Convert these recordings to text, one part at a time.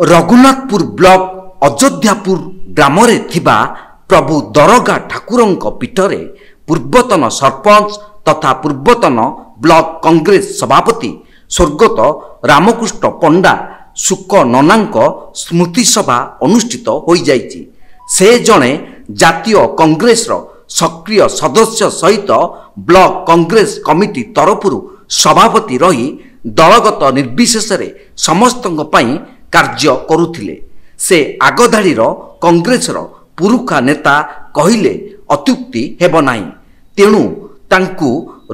Raghunathpur block Ayodhyapur ग्राम प्रभु दरगा ठाकुरंक पीठरे पूर्वतन सरपंच तथा पूर्वतन ब्लॉक कांग्रेस सभापति स्वर्गत रामकृष्ण पंडा सुक ननांक स्मृति सभा अनुष्ठित हो जाइछि। से जणे जातीय कांग्रेस सक्रिय सदस्य सहित ब्लॉक कांग्रेस कमिटी तरफरु सभापति रही दलगत निर्विशेष समस्त कार्य करुथिले। से आगधाड़ी कांग्रेस पुरुखा नेता कहिले अत्युक्ति हेब नाही। तेणु तांकु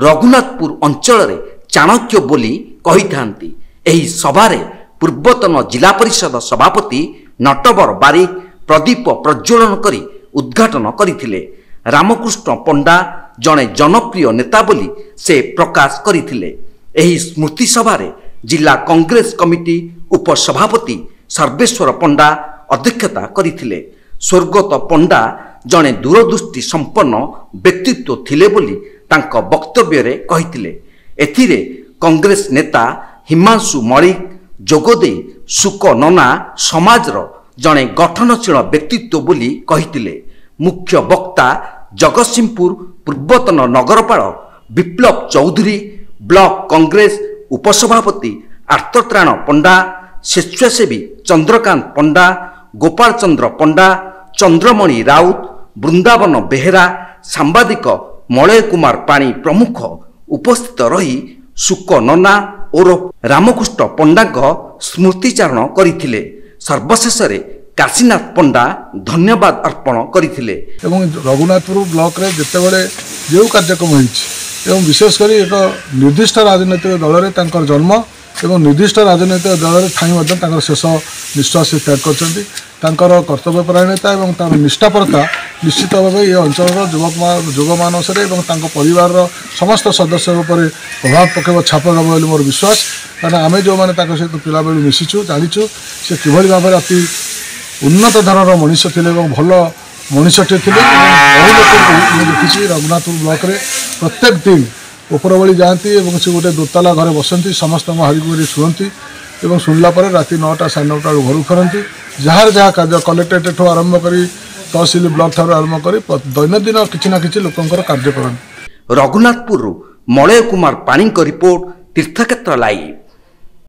रघुनाथपुर अंचल चाणक्य बोली कही थांती। एही सभारे पूर्वतन जिला परिषद सभापति नटवर बारिक प्रदीप प्रज्वलन करी उद्घाटन करथिले। रामकृष्ण पंडा जणे जनप्रिय नेता बोली से प्रकाश करथिले। एही स्मृति सभारे जिला कांग्रेस कमिटी उपसभापति सर्वेश्वर पंडा अध्यक्षता करथिले। स्वर्गत पंडा जणे दूरदृष्टि संपन्न व्यक्तित्व थिले बोली तांको वक्तव्य रे कहिथिले। एथिरे कांग्रेस नेता हिमांशु मलिक जोगदे सुक नना समाजर जणे गठनशील व्यक्तित्व बोली कहिथिले। मुख्य वक्ता जगतसिंहपुर पूर्वतन नगरपाल विप्लव चौधरी, ब्लॉक कांग्रेस उपसभापति आर्तत्राण पंडा, स्वेच्छासेवी चंद्रकांत पंडा, गोपाल चंद्र पंडा, चंद्रमणि राउत, वृंदावन बेहेरा, सांबादिक मलय कुमार पाणी प्रमुख उपस्थित रही सुक नना और रामकृष्ण पंडा स्मृतिचारण करथिले। सर्वशेष काशीनाथ पंडा धन्यवाद अर्पण करथिले। रघुनाथपुर ब्लॉक रे जेतेबेले जो कार्यक्रम होइछि विशेषकर एक निर्दिष्ट राजनैतिक दल रे तांकर जन्म एवं निर्दिष्ट राजनैतिक दल रे ठाई शेष निश्वास त्याग करछन्ति। तांकर कर्तव्यपरायणता एवं तार निष्ठापरता निश्चित भाव ये अंचल युवक मानसरे एवं तांको परिवार समस्त सदस्य प्रभाव पकेब छाप देव बोली मोर विश्वास। कारण आम जो मैंने सहित पिला बेलू मिशिचु जाचु से किभली भाव अति उन्नत धरर मनीष थे भल मनीषटे थे। बहु लोक देखी रघुनाथपुर ब्लॉक रे प्रत्येक दिन उपरबली जाती और से गोटे दोताला घरे बसती समस्त हारिक शुणती और शुणला राति 9टा 9:30 घर फेरती। जार जहाँ कार्य कलेक्टरेट ठू आरंभ कर तहसिल ब्लॉक ठार आरंभ कर दैनंदिन किसी ना कि लोकंर कार्य करती। रघुनाथपुर मलय कुमार पाणी रिपोर्ट तीर्थक्षेत्र लाइव।